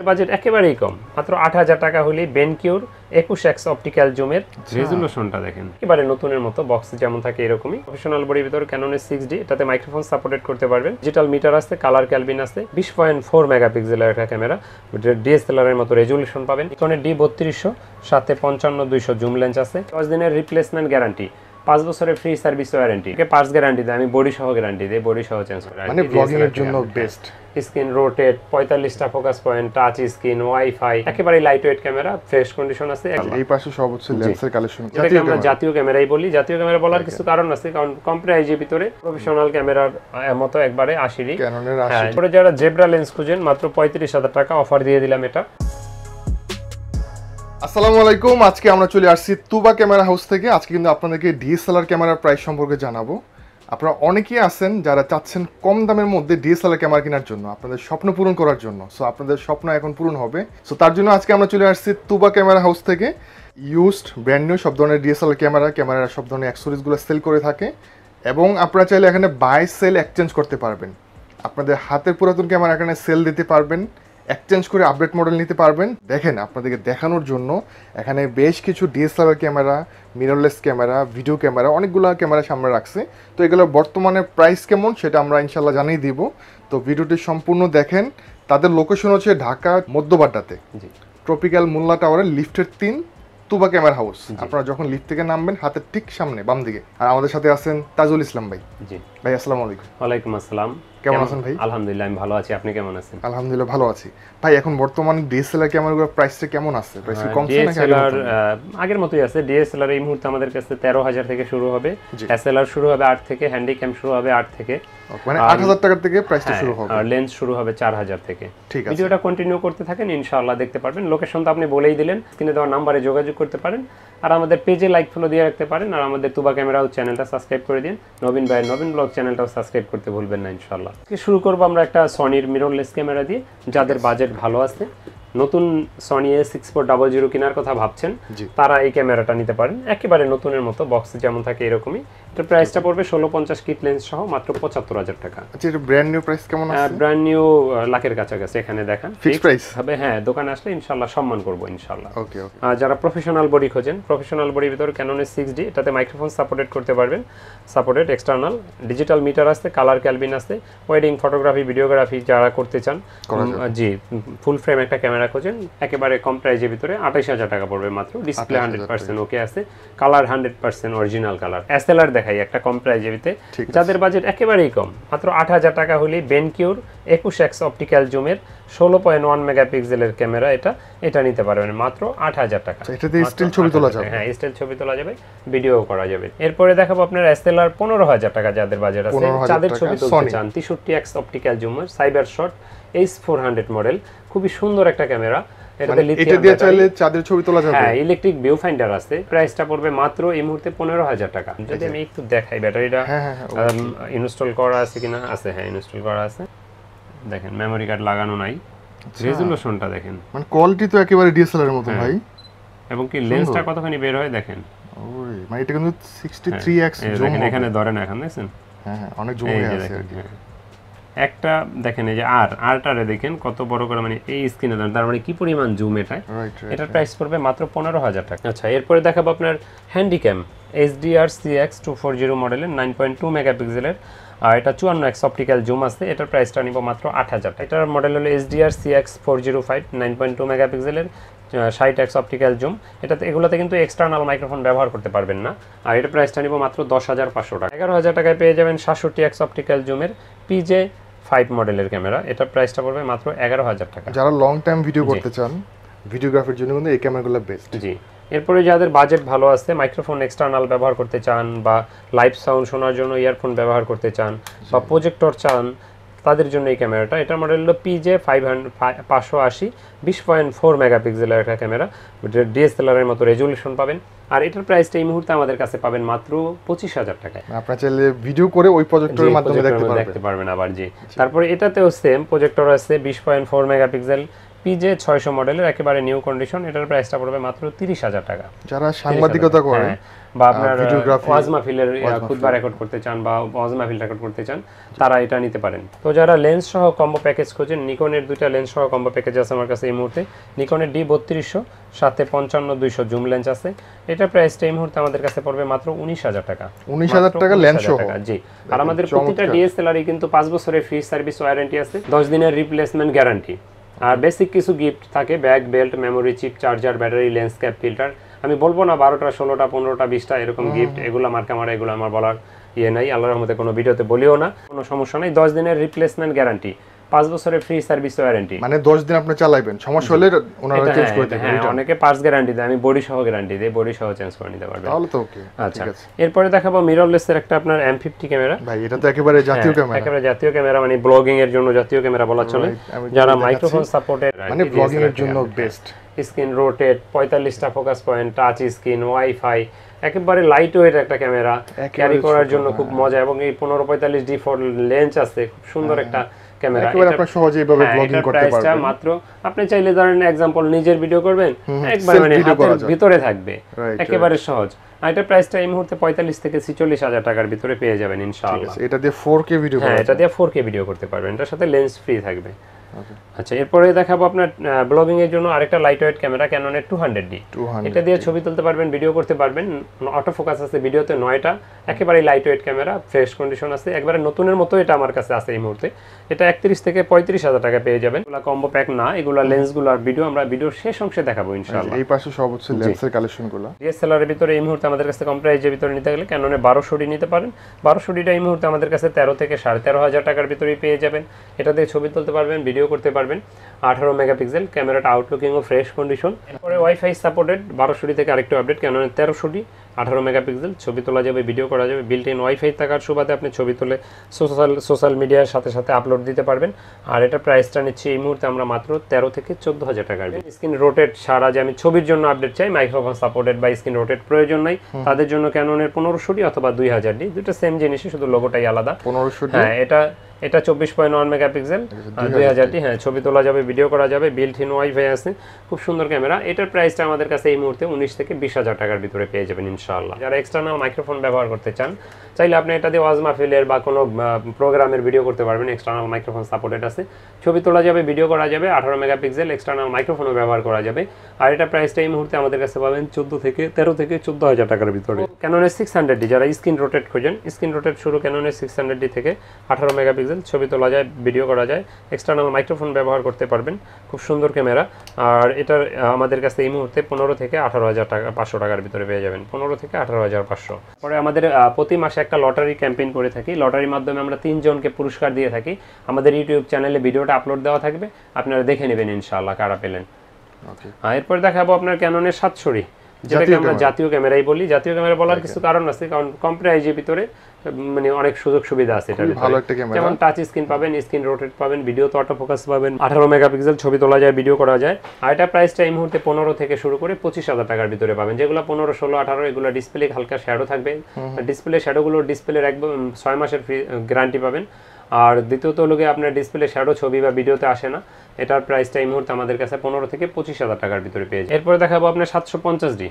Budget একেবারেই কম, মাত্র ৮,০০০ টাকা হলেই বেনকিউর 21x অপটিক্যাল জুমের রেজুলেশনটা দেখেন একেবারে নতুনের মতো। বক্স যেমন থাকে এরকমই প্রফেশনাল বডির ভিতরে ক্যাননের 6D, এটাতে মাইক্রোফোন সাপোর্টেড করতে পারবেন, ডিজিটাল মিটার আছে, কালার ক্যালভিন আছে, 20.4 মেগাপিক্সেলের একটা ক্যামেরা, ডিএসএলআর এর মতো রেজুলেশন পাবেন। ইকনের D3200 সাথে 55-200 জুম লেন্স আছে, 10 দিনের রিপ্লেসমেন্ট গ্যারান্টি, 5 বছরের free service warranty, parts guarantee দেয়, আমি বডি সহ গ্যারান্টি দেই, বডি সহ চেঞ্জ করে, মানে ব্লগিং এর জন্য বেস্ট। স্ক্রিন রোটেট, 45টা focus point, touch screen, wifi, একেবারে লাইটওয়েট ক্যামেরা, ফ্রেশ কন্ডিশন আছে। এই পাশে সব হচ্ছে লেন্সের কালেকশন, যেটাকে আমরা জাতীয় ক্যামেরাই বলি। জাতীয় ক্যামেরা বলার কিছু কারণ আছে, কারণ কম প্রাইজের ভিতরে প্রফেশনাল ক্যামেরার মতো একবারে 80 ক্যাননের 80। হ্যাঁ, পরে যারা জেব্রা লেন্স খুঁজেন মাত্র 35,000 টাকা অফার দিয়ে দিলাম এটা। আসসালামু আলাইকুম, আজকে আমরা চলে আসছি তুবা ক্যামেরা হাউস থেকে। আজকে কিন্তু আপনাদেরকে ডিএসএলআর ক্যামেরার প্রাইস সম্পর্কে জানাবো। আপনারা অনেকেই আছেন যারা চাচ্ছেন কম দামের মধ্যে ডিএসএলআর ক্যামেরা কেনার জন্য, আপনাদের স্বপ্ন পূরণ করার জন্য। সো আপনাদের স্বপ্ন এখন পূরণ হবে। সো তার জন্য আজকে আমরা চলে আসছি তুবা ক্যামেরা হাউস থেকে। ইউজড, ব্র্যান্ড নিউ সব ধরনের ডিএসএলআর ক্যামেরা সব ধরনের অ্যাক্সেসরিজগুলো সেল করে থাকে, এবং আপনারা চাইলে এখানে বাই সেল এক্সচেঞ্জ করতে পারবেন। আপনাদের হাতের পুরাতন ক্যামেরা এখানে সেল দিতে পারবেন, এক্সচেঞ্জ করে আপডেট মডেল নিতে পারবেন। দেখেন, আপনাদেরকে দেখানোর জন্য এখানে বেশ কিছু DSLR camera, mirrorless camera, video camera, অনেকগুলো ক্যামেরা সামনে রাখছে। তো এগুলো বর্তমানে প্রাইস কেমন সেটা আমরা ইনশাল্লাহ জানিয়ে দিব। তো ভিডিওটি সম্পূর্ণ দেখেন। তাদের লোকেশন হচ্ছে ঢাকা মধ্যবাড্ডাতে, ট্রপিক্যাল মোল্লা টাওয়ারের লিফটের 3, তুবা ক্যামেরা হাউস। আপনারা যখন লিফট থেকে নামবেন হাতের ঠিক সামনে বাম দিকে। আর আমাদের সাথে আছেন তাজুল ইসলাম ভাই। জি ভাই, আসসালামু আলাইকুম। ওয়ালাইকুম আসসালাম। কেমন আছেন ভাই? আলহামদুলিল্লাহ, আমি ভালো আছি, আপনি কেমন আছেন? আলহামদুলিল্লাহ ভালো আছি ভাই। এখন বর্তমানে ডিএসএলআর ক্যামেরাগুলোর প্রাইসটা কেমন আছে? প্রাইস কি কমছে নাকি আগের মতোই আছে? ডিএসএলআর এই মুহূর্তে আমাদের কাছে 13,000 থেকে শুরু হবে, এসএলআর শুরু হবে 8 থেকে, হ্যান্ডিক্যাম শুরু হবে 8 থেকে, মানে 8,000 টাকা থেকে প্রাইসটা শুরু হবে, আর লেন্স শুরু হবে 4,000 থেকে। ঠিক আছে, ভিডিওটা কন্টিনিউ করতে থাকেন, ইনশাআল্লাহ দেখতে পারবেন। লোকেশন তো আপনি বলেই দিলেন, স্ক্রিনে দেওয়া নম্বরে যোগাযোগ করতে পারেন, আর আমাদের পেজে লাইক ফলো দিয়ে রাখতে পারেন, আর আমাদের তুবা ক্যামেরা চ্যানেলটা সাবস্ক্রাইব করে দিন। নবীন ভাইয়ের নবীন ব্লগ চ্যানেলটাও সাবস্ক্রাইব করতে ভুলবেন না ইনশাআল্লাহ। শুরু করব আমরা একটা সনির মিররলেস ক্যামেরা দিয়ে। যাদের বাজেট ভালো আছে, নতুন সনি A6400 কেনার কথা ভাবছেন, তারা এই ক্যামেরাটা নিতে পারেন। একেবারে নতুনের মতো, বক্স যেমন থাকে এরকমই। এটার প্রাইসটা পড়বে 1650 কিট লেন্স সহ মাত্র 75,000 টাকা। আচ্ছা, এটা ব্র্যান্ড নিউ প্রাইস কেমন আছে? ব্র্যান্ড নিউ লাখের কাছাকাছি। এখানে দেখেন ফিক্সড প্রাইস হবে। হ্যাঁ, দোকানে আসলে ইনশাআল্লাহ সম্মান করব ইনশাআল্লাহ। ওকে ওকে। যারা প্রফেশনাল বডি খোঁজেন, প্রফেশনাল বডির ভিতরে ক্যাননের 6D, এটাতে মাইক্রোফোন সাপোর্টেড করতে পারবেন, সাপোর্টেড এক্সটার্নাল, ডিজিটাল মিটার আছে, কালার ক্যালভিন আছে, ওয়েডিং ফটোগ্রাফি, ভিডিওগ্রাফি যারা করতে চান, জি ফুল ফ্রেম একটা ক্যামেরা খোঁজেন, একেবারে কম প্রাইজের ভিতরে 28,000 টাকা পড়বে মাত্র। ডিসপ্লে 100% ওকে আছে, কালার 100% অরিজিনাল কালার। এসএলআর দেখাই একটা কম প্রাইজের ভিতরে। যাদের বাজেট একেবারেই কম, মাত্র 8,000 টাকা হলেই বেনকিউর 21x অপটিক্যাল জুমের 16.1 মেগাপিক্সেলের ক্যামেরা, এটা নিতে পারবেন মাত্র 8,000 টাকা। এটাতে স্টিল ছবি তোলা যাবে? হ্যাঁ, স্টিল ছবি তোলা যাবে, ভিডিও করা যাবে। এরপরে দেখাবো আপনার এসএলআর 15,000 টাকা যাদের বাজেট আছে, যাদের ছবি তুলতে চান। 63x অপটিক্যাল জুমার সাইবার শট H400 মডেল, খুবই সুন্দর একটা ক্যামেরা। এটা দিয়ে চাইলে চাঁদের ছবি তোলা যাবে। হ্যাঁ, ইলেকট্রিক ভিউ ফাইন্ডার আছে। প্রাইসটা পড়বে মাত্র এই মুহূর্তে 15,000 টাকা। যদি আমি একটু দেখাই ব্যাটারিটা ইনস্টল করা আছে কিনা, আছে, হ্যাঁ ইনস্টল করা আছে। দেখেন মেমরি কার্ড লাগানো নাই, রেজুলেশনটা দেখেন, মানে কোয়ালিটি তো একেবারে ডিএসএলআর এর মতো ভাই। এবং কি লেন্সটা কতখানি বের হয় দেখেন। ওই মানে এটা কিন্তু 63x জুম, দেখেন এখানে ধরেন, এখন দেখেন, হ্যাঁ অনেক জুম হয়ে আছে। একটা দেখেন, এই যে আরটারে দেখেন কত বড় করে, মানে এই স্ক্রিনে দেন, তার মানে কি পরিমাণ জুম এটা। এটার প্রাইস পড়বে মাত্র 15,000 টাকা। আচ্ছা, এরপরে দেখাবো আপনার হ্যান্ডিক্যাম HDR CX240 মডেলের 9.2 মেগাপিক্সেলের, আর এটা 54x অপটিক্যাল জুম আছে। এটার প্রাইসটা নিব মাত্র 8,000 টাকা। এটার মডেল হলো HDR CX405 9.2 মেগাপিক্সেলের 60x অপটিক্যাল জুম। এগুলোতে কিন্তু এক্সটার্নাল মাইক্রোফোন ব্যবহার করতে পারবেন না। আর এটার প্রাইসটা নিব মাত্র 10,500 টাকা। 11,000 টাকায় পেয়ে যাবেন 67x অপটিক্যাল জুমের PJ5 মডেলের ক্যামেরা। এটার প্রাইসটা পড়বে মাত্র 11,000 টাকা। যারা লং টাইম ভিডিও করতে চান, ভিডিওগ্রাফির জন্য কিন্তু এই ক্যামেরাগুলো বেস্ট। জি, এরপরে যাদের বাজেট ভালো আছে, মাইক্রোফোন এক্সটার্নাল ব্যবহার করতে চান, বা লাইভ সাউন্ড শোনার জন্য ইয়ারফোন ব্যবহার করতে চান, বা প্রজেক্টর চান, তাদের জন্য এই ক্যামেরাটা। এটার মডেল হলো PJ580 20.4 মেগাপিক্সেলের একটা ক্যামেরা, ডিএসএলআর এর মতো রেজুলেশন পাবেন। আর এটার প্রাইসটা এই মুহূর্তে আমাদের কাছে পাবেন মাত্র 25,000 টাকায়। আপনারা চাইলে ভিডিও করে ওই প্রজেক্টরের মাধ্যমে দেখতে পারবেন আবার। জি, তারপরে এটাতেও সেম প্রজেক্টর আছে, 20.4 মেগাপিক্সেল পিজে 600 মডেলের একেবারে নিউ কন্ডিশন, এটার প্রাইসটা পড়বে মাত্র 30,000 টাকা। যারা সাংবাদিকতা করে বা আপনার ওয়াজ মাহফিলের খুতবা রেকর্ড করতে চান বা ওয়াজ মাহফিল রেকর্ড করতে চান, তারা এটা নিতে পারেন। তো যারা লেন্স সহ কম্বো প্যাকেজ খোঁজেন, নিকনের দুইটা লেন্স সহ কম্বো প্যাকেজ আছে আমার কাছে এই মুহূর্তে। নিকনের D3200 সাথে 55-200 জুম লেন্স আছে, এটার প্রাইসটা এই মুহূর্তে আমাদের কাছে পড়বে মাত্র 19,000 টাকা। 19,000 টাকা লেন্স সহ? জি। আর আমাদের প্রতিটা ডিএসএলআরই কিন্তু 5 বছরের ফ্রি সার্ভিস ওয়ারেন্টি আছে, 10 দিনের রিপ্লেসমেন্ট গ্যারান্টি। আর বেসিক কিছু গিফট থাকে, bag, belt, memory chip, charger, battery, lens cap, filter. আমি বলবো না 12টা, 16টা, 15টা, 20টা এরকম গিফট, এগুলো মার্কা মারা, এগুলো আমার বলার নাই, আল্লাহর রহমতে কোনো ভিডিওতে বলিও না, কোনো সমস্যা নাই। 10 দিনের রিপ্লেসমেন্ট গ্যারান্টি, 5 বছরের ফ্রি সার্ভিস ওয়ারেন্টি, মানে 10 দিন আপনি চালাবেন, সমস্যা হলে ওনারা চেঞ্জ করে দেন। হ্যাঁ, অনেকে পার্টস গ্যারান্টি দেয়, আমি বডি সহ গ্যারান্টি দেই, বডি সহ চেঞ্জ করে নিতে পারবেন। তাহলে তো ওকে। আচ্ছা, এরপরে দেখাবো মিররলেসের একটা আপনার M50 ক্যামেরা। ভাই এটা তো একেবারে জাতীয় ক্যামেরা। একেবারে জাতীয় ক্যামেরা, মানে ব্লগিং এর জন্য জাতীয় ক্যামেরা বলা চলে। যারা মাইক্রোফোন সাপোর্টেড, মানে ব্লগিং এর জন্য বেস্ট। স্ক্রিন রোটেট, 45টা focus point, touch screen, wifi, একেবারে লাইট ওয়েট একটা ক্যামেরা, ক্যারি করার জন্য খুব মজা। এবং এই 15-45 D4 লেন্স আছে, খুব সুন্দর একটা ক্যামেরা। একেবারে আপনি সহজেই এইভাবে ব্লগিং করতে পারবেন। মাত্র আপনি চাইলে ধরেন এক্সাম্পল নিজের ভিডিও করবেন, একবার মানে হাতের ভিতরে থাকবে, একেবারে সহজ। আর এটা প্রাইসটা এই মুহূর্তে 45 থেকে 46,000 টাকার ভিতরে পেয়ে যাবেন ইনশাআল্লাহ। এটা দিয়ে 4K ভিডিও হ্যাঁ, এটা দিয়ে 4K ভিডিও করতে পারবেন, এটার সাথে লেন্স ফ্রি থাকবে। আচ্ছা, এরপরে দেখাবো আপনার ব্লগিং এর জন্য আরেকটা লাইট ওয়েট ক্যামেরা, ক্যাননের 200D। এটা দিয়ে ছবি তুলতে পারবেন, ভিডিও করতে পারবেন, অটো ফোকাস আছে ভিডিওতে 9টা, একেবারে light weight camera, fresh condition আছে, একবারে নতুনের মতো এটা আমার কাছে আছে এই মুহূর্তে। এটা 31 থেকে 35,000 টাকা পেয়ে যাবেন। এগুলা কম্বো প্যাক না, এগুলা লেন্সগুলো আর ভিডিও আমরা ভিডিওর শেষ অংশে দেখাবো ইনশাআল্লাহ। এই পাশে সব হচ্ছে লেন্সের কালেকশনগুলো। ডিএসএলআর এর ভিতরে এই মুহূর্তে আমাদের কাছে কম প্রাইজের ভিতরে নিতে গেলে ক্যাননের 1200D নিতে পারেন। 1200Dটা এই মুহূর্তে আমাদের কাছে 13 থেকে 13,500 টাকার ভিতরেই পেয়ে যাবেন। এটা দিয়ে ছবি তুলতে পারবেন, ভিডিও করতে পারবেন। 18 মেগাপিক্সেল, ক্যামেরাটা আউটলুকিং ও ফ্রেশ কন্ডিশন। এরপরে ওয়াইফাই সাপোর্টেড 1200D থেকে আরেকটু আপডেট, ক্যাননের 1300D, 18 মেগাপিক্সেল, ছবি তোলা যাবে, ভিডিও করা যাবে। বিল্ট ইন ওয়াইফাই থাকার সুবাদে আপনি ছবি তুলে সোশ্যাল মিডিয়ার সাথে সাথে আপলোড দিতে পারবেন। আর এটা প্রাইসটা নিচ্ছি এই মুহূর্তে আমরা মাত্র 13 থেকে 14,000 টাকার। স্ক্রিন রোটেট সারা, যে আমি ছবির জন্য আপডেট চাই, মাইক্রোফোন সাপোর্টেড বা স্ক্রিন রোটেট প্রয়োজন নাই, তাদের জন্য ক্যাননের 1500D অথবা 2000D, দুটো সেম জিনিসই, শুধু লোগোটাই আলাদা। 1500D, হ্যাঁ, এটা 24.9 মেগাপিক্সেল, 2000D। হ্যাঁ, ছবি তোলা যাবে, ভিডিও করা যাবে, বিল্ট ইন ওয়াইফাই আছে, খুব সুন্দর ক্যামেরা। এটার প্রাইসটা আমাদের কাছে এই মুহূর্তে 19 থেকে 20,000 টাকার ভিতরে পেয়ে যাবেন ইনশাআল্লাহ। যারা এক্সটার্নাল মাইক্রোফোন ব্যবহার করতে চান, চাইলে আপনি এটা দিয়ে ওয়াজ মাহফিলের বা কোনো প্রোগ্রামের ভিডিও করতে পারবেন, এক্সটার্নাল মাইক্রোফোন সাপোর্টেড আছে, ছবি তোলা যাবে, ভিডিও করা যাবে, 18 মেগাপিক্সেল, এক্সটার্নাল মাইক্রোফোনও ব্যবহার করা যাবে। আর এটা প্রাইসটা এই মুহূর্তে আমাদের কাছে পাবেন 13 থেকে 14,000 টাকার ভিতরে। ক্যাননের 600D, যারা স্ক্রিন রোটেট খোঁজেন, স্ক্রিন রোটেট শুরু ক্যাননের 600D থেকে, 18 মেগাপিক্সেল, ছবি তোলা যায়, ভিডিও করা যায়, এক্সটার্নাল মাইক্রোফোন ব্যবহার করতে পারবেন, খুব সুন্দর ক্যামেরা। আর এটার আমাদের কাছে এই মুহূর্তে 15 থেকে 18,000 টাকা 500 টাকার ভিতরে পেয়ে যাবেন, 15 থেকে 18,500। পরে আমাদের প্রতি মাসে একটা লটারি ক্যাম্পেইন করে থাকি, লটারির মাধ্যমে আমরা 3 জনকে পুরস্কার দিয়ে থাকি। আমাদের ইউটিউব চ্যানেলে ভিডিওটা আপলোড দেওয়া থাকবে, আপনারা দেখে নেবেন ইনশাআল্লাহ কারা পেলেন। এরপর দেখাবো আপনার ক্যাননের 700D, যেটাকে আমরা জাতীয় ক্যামেরাই বলি। জাতীয় ক্যামেরা বলার কিছু কারণ আছে, কারণ কম প্রাইজের ভিতরে মানে অনেক সুযোগ সুবিধা আছে এটার ভিতরে, যেমন টাচ স্ক্রিন পাবেন, স্ক্রিন রোটেট পাবেন, ভিডিওতে অটো ফোকাস পাবেন, 18 মেগাপিক্সেল, ছবি তোলা যায়, ভিডিও করা যায়। আর এটা প্রাইসটা এই মুহূর্তে 15 থেকে শুরু করে 25,000 টাকার ভিতরে পাবেন। যেগুলো 15, 16, 18 এগুলো ডিসপ্লে হালকা শ্যাডো থাকবে, ডিসপ্লে শ্যাডোগুলোর ডিসপ্লের একদম 6 মাসের ফ্রি গ্যারান্টি পাবেন। আর দ্বিতীয়ত হলো আপনার ডিসপ্লে শ্যাডো ছবি বা ভিডিওতে আসে না, এটার প্রাইসটা এই মুহূর্তে আমাদের কাছে 15 থেকে 25,000 টাকার ভিতরে পেয়ে যায়। এরপরে দেখাবো আপনার 750D,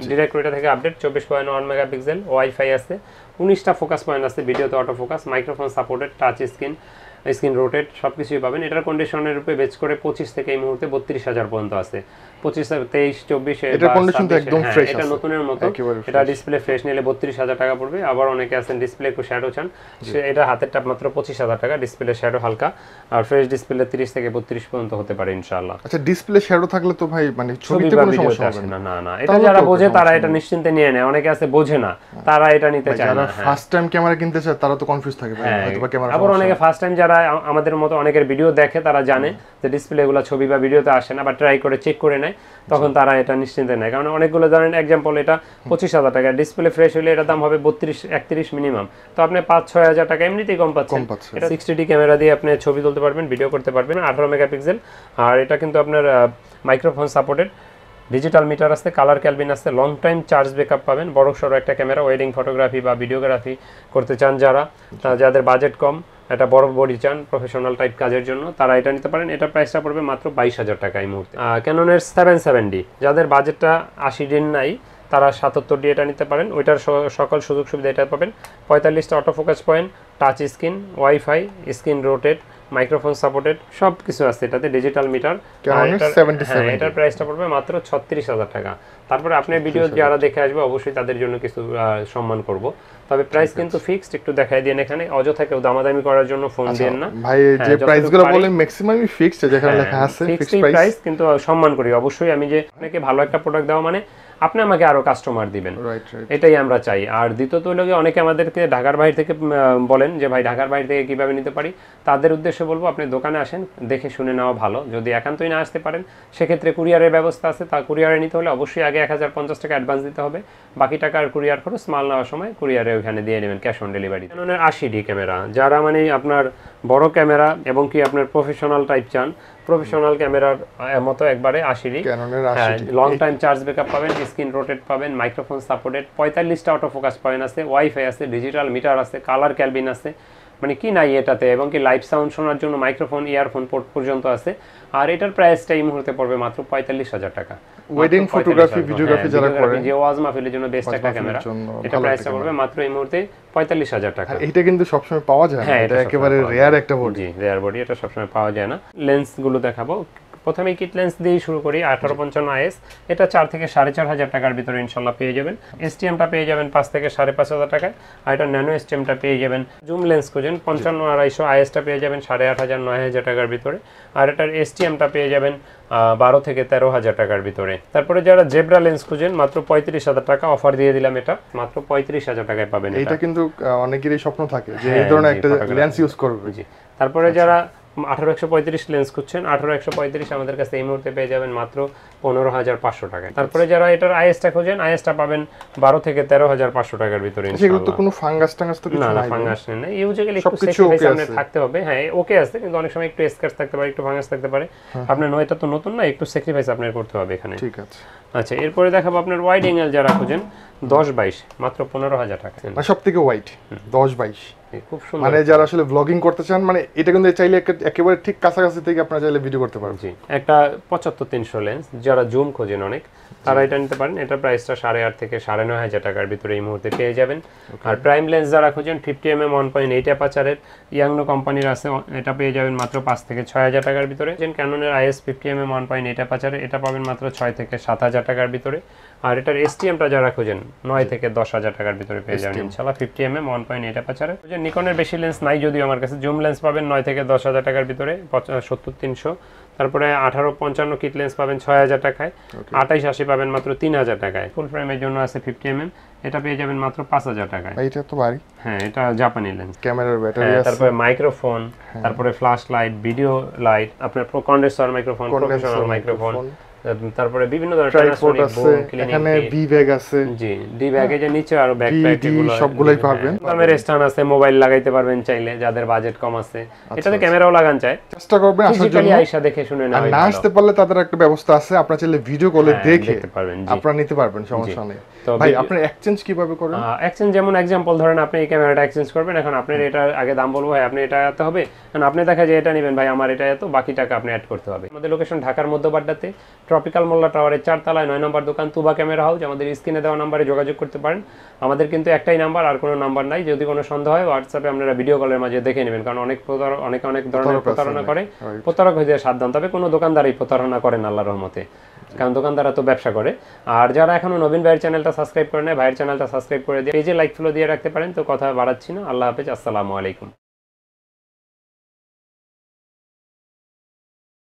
ডিরেক্ট ওইটা থেকে আপডেট, 24.1 মেগাপিক্সেল, ওয়াইফাই আছে, 19টা ফোকাস পয়েন্ট আছে, ভিডিওতে auto focus, microphone supported, touch screen rotate, সবকিছুই পাবেন। এটার কন্ডিশনের রূপে বেচ করে 25 থেকে এই মুহূর্তে 32,000 পর্যন্ত আছে। 25, 23, 24 এটা কন্ডিশন তো একদম ফ্রেশ আছে, এটা নতুনের মতো। এটা ডিসপ্লে ফ্রেশ নিলে 32,000 টাকা পড়বে। আবার অনেকে আছেন ডিসপ্লে একটু শ্যাডো চান, এটা হাতেরটা মাত্র 25,000 টাকা, ডিসপ্লে শ্যাডো হালকা, আর ফ্রেশ ডিসপ্লে 30 থেকে 32 পর্যন্ত হতে পারে ইনশাআল্লাহ। আচ্ছা, ডিসপ্লে শ্যাডো থাকলে তো ভাই মানে ছবিতে কোনো সমস্যা হবে না? না, এটা যারা বোঝে তারা এটা নিশ্চিন্তে নিয়ে নেয়, অনেকে আছে বোঝে না, তারা এটা নিতে চায় না। যারা ফার্স্ট টাইম ক্যামেরা কিনতে চায় তারা তো কনফিউজ থাকে ভাই, হয়তোবা ক্যামেরা। আবার অনেকে ফার্স্ট টাইম যারা আমাদের মতো অনেকের ভিডিও দেখে, তারা জানে যে ডিসপ্লেগুলো ছবি বা ভিডিওতে আসে না, বা ট্রাই করে চেক করে নেয়, তখন তারা এটা নিশ্চিন্তে নেয়। কারণ অনেকগুলো জানেন, এক্সাম্পল এটা 25,000 টাকা, ডিসপ্লে ফ্রেশ হলে এটার দাম হবে 32-31 মিনিমাম, তো আপনি 5-6,000 টাকা এমনিতেই কম পাচ্ছেন। এটা 60D ক্যামেরা দিয়ে আপনি ছবি তুলতে পারবেন, ভিডিও করতে পারবেন, 18 মেগাপিক্সেল। আর এটা কিন্তু আপনার মাইক্রোফোন সাপোর্টেড, ডিজিটাল মিটার আছে, কালার ক্যালবিন আছে, লং টাইম চার্জ ব্যাকআপ পাবেন, বড় সড়ো একটা ক্যামেরা। ওয়েডিং ফটোগ্রাফি বা ভিডিওগ্রাফি করতে চান যারা, যাদের বাজেট কম, এটা বড় বডি চান প্রফেশনাল টাইপ কাজের জন্য, তারা এটা নিতে পারেন। এটা প্রাইসটা পড়বে মাত্র 22,000 টাকা এই মুহূর্তে। ক্যাননের 770, যাদের বাজেটটা 80 দিন নাই তারা 77D এটা নিতে পারেন। ওইটার সকল সুযোগ সুবিধা এটা পাবেন। 45টা autofocus point, touch screen, wifi, screen rotate, microphone supported সব কিছু আছে এটাতে, ডিজিটাল মিটার। এটার প্রাইসটা পড়বে মাত্র 36,000 টাকা। তারপরে আপনার ভিডিও যারা দেখে আসবে অবশ্যই তাদের জন্য কিছু সম্মান করব, তবে প্রাইস কিন্তু ফিক্সড। একটু দেখাই দেন এখানে, অযথা কেউ দামাদামি করার জন্য ফোন দেন না ভাই। যে প্রাইসগুলো বলেন ম্যাক্সিমামই ফিক্সড, যেখানে লেখা আছে ফিক্সড প্রাইস, কিন্তু সম্মান করি অবশ্যই। আমি যে আপনাকে ভালো একটা প্রোডাক্ট দেওয়া মানে আপনি আমাকে আরো কাস্টমার দিবেন, এটাই আমরা চাই। আর দ্বিতীয়ত হলো অনেকে আমাদেরকে ঢাকার বাইরে থেকে বলেন যে ভাই ঢাকার বাইরে থেকে কিভাবে নিতে পারি, তাদের উদ্দেশ্যে বলবো আপনি দোকানে আসেন, দেখে শুনে নেওয়া ভালো। যদি একান্তই না আসতে পারেন সেক্ষেত্রে কুরিয়ারের ব্যবস্থা আছে, তা কুরিয়ারে নিতে হলে অবশ্যই আগে 1050 টাকা অ্যাডভান্স দিতে হবে, বাকি টাকার কুরিয়ার খরচ মাল নেওয়ার সময় কুরিয়ারে ওখানে দিয়ে নেবেন ক্যাশ অন ডেলিভারি। ক্যাননের 80D ক্যামেরা, যারা মানে আপনার বড় ক্যামেরা এবং কি আপনার প্রফেশনাল টাইপ চান, প্রফেশনাল ক্যামেরার মতো একবারে 80D, long time charge backup পাবেন, স্ক্রিন রোটেট পাবেন, মাইক্রোফোন সাপোর্টেড, 45টা অটোফোকাস পয়েন্ট আছে, ওয়াইফাই আছে, ডিজিটাল মিটার আছে, কালার ক্যালবিন আছে, মানে কি নাই এটাতে, এবং কি লাইভ সাউন্ড শোনার জন্য মাইক্রোফোন, ইয়ারফোন পোর্ট পর্যন্ত আছে। আর এটার প্রাইসটা এই মুহূর্তে পড়বে মাত্র 45,000 টাকা। ওয়েডিং ফটোগ্রাফি, ভিডিওগ্রাফি যারা করেন, যে ওয়াজ মাহফিলের জন্য বেস্ট একটা ক্যামেরা, এটা প্রাইসটা পড়বে মাত্র এই মুহূর্তে 45,000 টাকা। এটা কিন্তু সবসময় পাওয়া যায় না, এটা একেবারে রেয়ার একটা বডি। জি, রেয়ার বডি, এটা সবসময় পাওয়া যায় না। লেন্স গুলো দেখাবো। প্রথমে কিট লেন্স দিয়ে শুরু করি। 1855 IS, এটা 4 থেকে 4,500 টাকার ভিতরে ইনশাল্লাহ পেয়ে যাবেন। এসটিএমটা পেয়ে যাবেন 5 থেকে 5,500 টাকায়, আর এটা ন্যানো এসটিএমটা পেয়ে যাবেন। জুম লেন্স খুঁজেন 55 250 ISটা পেয়ে যাবেন 8,500 9,000 টাকার ভিতরে, আর এটার এসটিএমটা পেয়ে যাবেন 12 থেকে 13,000 টাকার ভিতরে। তারপরে যারা জেব্রা লেন্স খুঁজেন মাত্র 35,000 টাকা অফার দিয়ে দিলাম, এটা মাত্র 35,000 টাকায় পাবেন। এটা কিন্তু অনেকেরই স্বপ্ন থাকে যে এই ধরনের একটা লেন্স ইউজ করবে। জি, তারপরে যারা 1835 লেন্স খুঁজছেন, 1835 আমাদের কাছে এই মুহূর্তে পেয়ে যাবেন মাত্র 15,500 টাকায়। তারপরে যারা এটার আইএসটা খোঁজেন, আইএসটা পাবেন 12 থেকে 13,500 টাকার ভিতরে ইনশাআল্লাহ। সেগুলো তো কোনো ফাঙ্গাস টাঙ্গাস তো কিছু নাই? না, ফাঙ্গাস নেই। ইউজুয়ালি একটু সেফটি সামনে থাকতে হবে। হ্যাঁ, ওকে আছে, কিন্তু অনেক সময় একটু স্ক্র্যাচ থাকতে পারে, একটু ফাঙ্গাস থাকতে পারে। আপনার নয়টা তো নতুন না, একটু স্যাক্রিফাইস আপনার করতে হবে এখানে। ঠিক আছে। আচ্ছা, এরপরে দেখাবো আপনার ওয়াইড অ্যাঙ্গেল যারা খুঁজেন 10-22 মাত্র 15,000 টাকা। মানে সবথেকে ওয়াইড 10-22, খুব সুন্দর। মানে যারা আসলে ব্লগিং করতে চান, মানে এটা কিন্তু চাইলে একেবারে ঠিক কাছাকাছি থেকে আপনারা চাইলে ভিডিও করতে পারবেন। জি, একটা 75-300 লেন্স যারা জুম খোঁজেন অনেক, তারা এটা নিতে পারেন। এটা প্রাইসটা 8,500 থেকে 9,500 টাকার ভিতরে এই মুহূর্তে পেয়ে যাবেন। আর প্রাইম লেন্স যারা খুঁজেন 50mm 1.8 অ্যাপাচারের ইয়াংনো কোম্পানির আছে, এটা পেয়ে যাবেন মাত্র 5 থেকে 6,000 টাকার ভিতরে। ক্যাননের IS 50mm 1.8 অ্যাপাচারের, এটা পাবেন মাত্র 6 থেকে 7,000 টাকার ভিতরে। আর এটার এসটিএমটা যারা খুঁজেন 9 থেকে 10,000 টাকার ভিতরে পেয়ে যাবেন ইনশাআল্লাহ 50mm 1.8 অ্যাপাচারের। নিকনের বেশি লেন্স নাই যদিও আমার কাছে, জুম লেন্স পাবেন 9 থেকে 10,000 টাকার ভিতরে 70-300। তারপরে 1855 কিট লেন্স পাবেন 6,000 টাকায়। 2880 পাবেন মাত্র 3,000 টাকায়। ফুল ফ্রেমের জন্য আছে 50mm, এটা পেয়ে যাবেন মাত্র 5,000 টাকায়। এটা তো ভারী। হ্যাঁ, এটা জাপানি লেন্স। ক্যামেরার ব্যাটারি আছে, তারপরে মাইক্রোফোন, তারপরে ফ্ল্যাশ লাইট, ভিডিও লাইট, আপনার কন্ডেন্সার মাইক্রোফোন, প্রফেশনাল মাইক্রোফোন, তারপরে বিভিন্ন ধরনের ট্রাইপড আছে, এখানে ভি ব্যাগ আছে। জি, ডি ব্যাগে যে নিচে আর ব্যাকপ্যাক এগুলো সবগুলাই পাবেন। দামের স্ট্যান্ড আছে, মোবাইল লাগাইতে পারবেন চাইলে যাদের বাজেট কম আছে। এটাতে ক্যামেরাও লাগান চাই, চেষ্টা করবেন আসার জন্য। আইসা দেখে শুনে নেওয়া, না আসতে পারলে তাদের একটা ব্যবস্থা আছে, আপনারা চাইলে ভিডিও কলে দেখে দেখতে পারবেন। আপনারা নিতে পারবেন, সমস্যা নেই। ভাই আপনি এক্সচেঞ্জ কিভাবে করেন? এক্সচেঞ্জ যেমন এক্সাম্পল ধরেন আপনি এই ক্যামেরাটা এক্সচেঞ্জ করবেন, এখন আপনার এটা আগে দাম বলবো, ভাই আপনি এটা এত হবে, কারণ আপনি দেখা যায় এটা নেবেন, ভাই আমার এটা এত, বাকি টাকা আপনি অ্যাড করতে হবে। আমাদের লোকেশন ঢাকার মধ্যবাড্ডাতে ট্রপিক্যাল মোল্লা টাওয়ারের 4 তলায় 9 নম্বর দোকান, তুবা ক্যামেরা হাউস। আমাদের স্ক্রিনে দেওয়া নম্বরে যোগাযোগ করতে পারেন। আমাদের কিন্তু একটাই নাম্বার, আর কোনো নাম্বার নাই। যদি কোনো সন্দেহ হয় হোয়াটসঅ্যাপে আপনারা ভিডিও কলের মাঝে দেখে নেবেন, কারণ অনেক ধরনের প্রতারণা করে। প্রতারক হয়ে যায় সাবধান, তবে কোনো দোকানদারই প্রতারণা করেন আল্লাহর রহমতে, কারণ দোকানদাররা তো ব্যবসা করে। আর যারা এখনো নবীন ভাইয়ের চ্যানেলটা সাবস্ক্রাইব করে নেয়, ভাইয়ের চ্যানেলটা সাবস্ক্রাইব করে দিয়ে পেজে লাইক ফলো দিয়ে রাখতে পারেন। তো কথা বাড়াচ্ছি না, আল্লাহ হাফেজ, আসসালামু আলাইকুম।